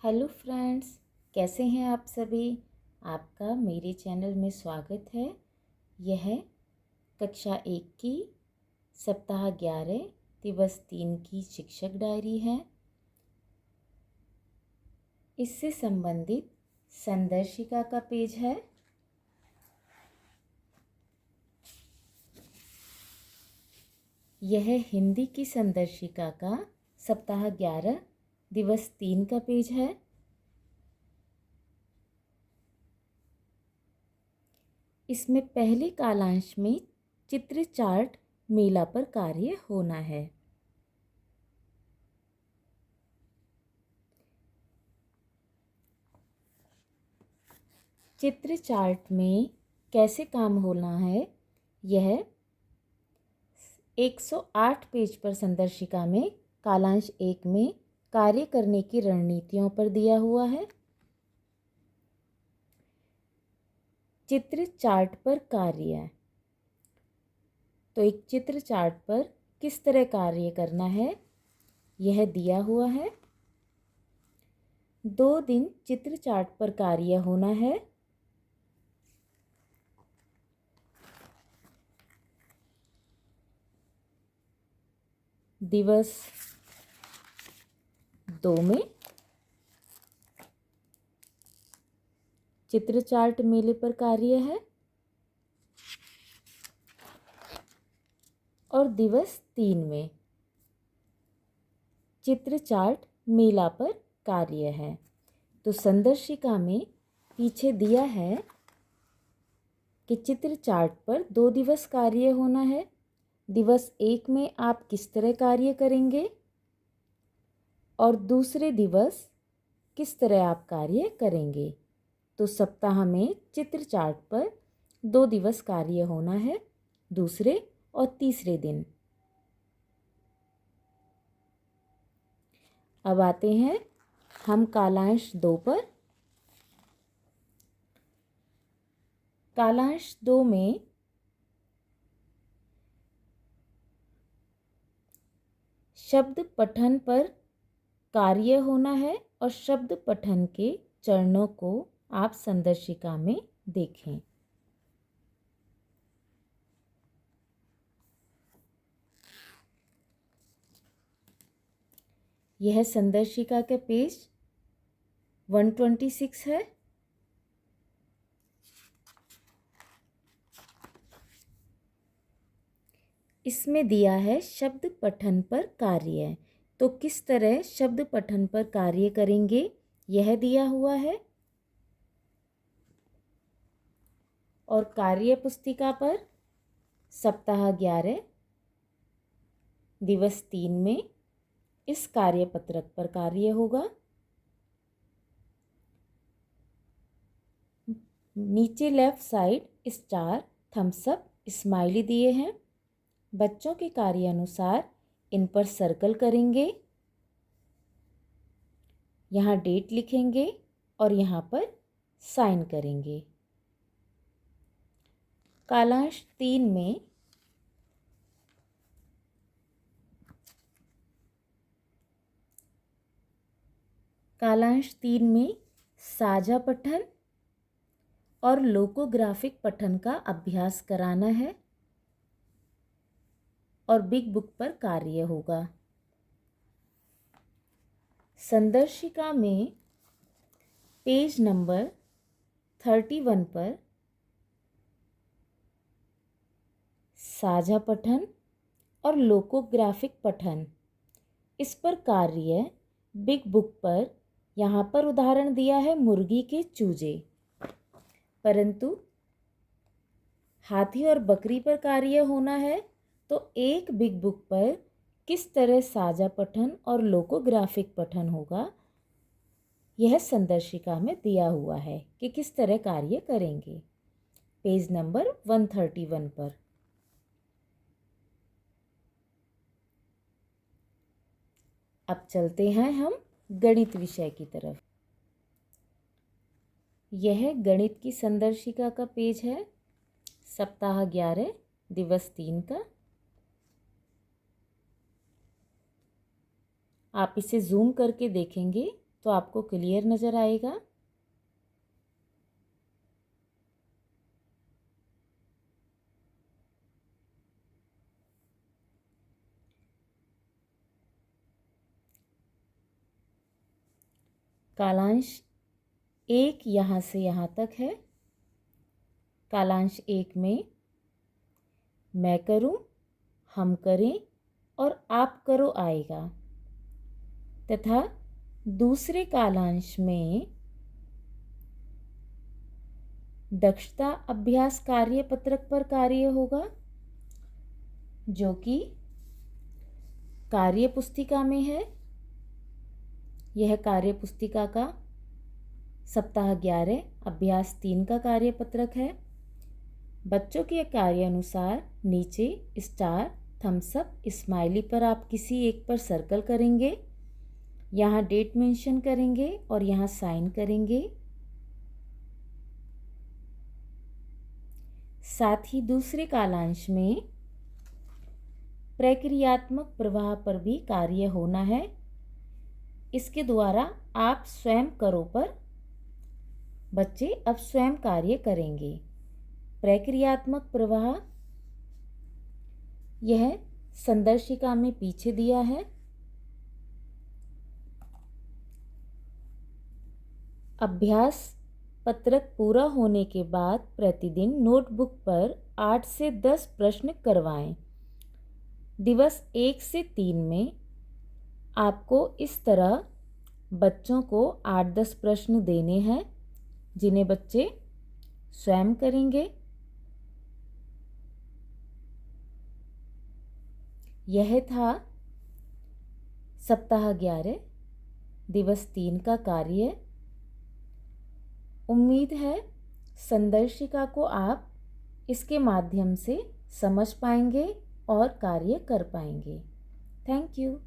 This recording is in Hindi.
हेलो फ्रेंड्स, कैसे हैं आप सभी। आपका मेरे चैनल में स्वागत है। यह कक्षा 1 की सप्ताह 11 दिवस 3 की शिक्षक डायरी है। इससे संबंधित संदर्शिका का पेज है। यह हिंदी की संदर्शिका का सप्ताह 11 दिवस 3 का पेज है। इसमें पहले कालांश में चित्र चार्ट मेला पर कार्य होना है। चित्र चार्ट में कैसे काम होना है, यह 108 पेज पर संदर्शिका में कालांश 1 में कार्य करने की रणनीतियों पर दिया हुआ है। चित्र चार्ट पर कार्य, तो एक चित्र चार्ट पर किस तरह कार्य करना है यह दिया हुआ है। 2 दिन चित्र चार्ट पर कार्य होना है। दिवस 2 में चित्र चार्ट मेले पर कार्य है और दिवस 3 में चित्र चार्ट मेला पर कार्य है। तो संदर्शिका में पीछे दिया है कि चित्र चार्ट पर 2 दिवस कार्य होना है। दिवस 1 में आप किस तरह कार्य करेंगे और दूसरे दिवस किस तरह आप कार्य करेंगे। तो सप्ताह में चित्र चार्ट पर 2 दिवस कार्य होना है, दूसरे और तीसरे दिन। अब आते हैं हम कालांश 2 पर। कालांश 2 में शब्द पठन पर कार्य होना है और शब्द पठन के चरणों को आप संदर्शिका में देखें। यह संदर्शिका का पेज 126 है। इसमें दिया है शब्द पठन पर कार्य। तो किस तरह शब्द पठन पर कार्य करेंगे यह दिया हुआ है। और कार्य पुस्तिका पर सप्ताह 11 दिवस 3 में इस कार्यपत्रक पर कार्य होगा। नीचे left side star, thumbs up, smiley दिए हैं। बच्चों के कार्य अनुसार इन पर सर्कल करेंगे, यहाँ डेट लिखेंगे और यहाँ पर साइन करेंगे। कालांश 3 में साझा पठन और लोकोग्राफिक पठन का अभ्यास कराना है और बिग बुक पर कार्य होगा। संदर्शिका में पेज नंबर 31 पर साझा पठन और लोकोग्राफिक पठन, इस पर कार्य बिग बुक पर, यहाँ पर उदाहरण दिया है मुर्गी के चूजे, परंतु हाथी और बकरी पर कार्य होना है। तो एक बिग बुक पर किस तरह साझा पठन और लोकोग्राफिक पठन होगा यह संदर्शिका में दिया हुआ है कि किस तरह कार्य करेंगे। पेज नंबर 131 पर। अब चलते हैं हम गणित विषय की तरफ। यह गणित की संदर्शिका का पेज है, सप्ताह 11 दिवस 3 का। आप इसे जूम करके देखेंगे तो आपको क्लियर नज़र आएगा। कालांश 1 यहाँ से यहाँ तक है। कालांश 1 में मैं करूं, हम करें और आप करो आएगा, तथा दूसरे कालांश में दक्षता अभ्यास कार्य पत्रक पर कार्य होगा, जो कि कार्य पुस्तिका में है। यह कार्य पुस्तिका का सप्ताह 11 अभ्यास 3 का कार्य पत्रक है। बच्चों के कार्य अनुसार नीचे स्टार, थम्स अप, स्माइली पर आप किसी एक पर सर्कल करेंगे, यहाँ डेट मेंशन करेंगे और यहाँ साइन करेंगे। साथ ही दूसरे कालांश में प्रक्रियात्मक प्रवाह पर भी कार्य होना है। इसके द्वारा आप स्वयं करो पर बच्चे अब स्वयं कार्य करेंगे। प्रक्रियात्मक प्रवाह यह संदर्शिका में पीछे दिया है। अभ्यास पत्रक पूरा होने के बाद प्रतिदिन नोटबुक पर 8 से 10 प्रश्न करवाएं। दिवस 1 से 3 में आपको इस तरह बच्चों को 8-10 प्रश्न देने हैं, जिन्हें बच्चे स्वयं करेंगे। यह था सप्ताह 11 दिवस 3 का कार्य। उम्मीद है संदर्शिका को आप इसके माध्यम से समझ पाएंगे और कार्य कर पाएंगे। Thank you.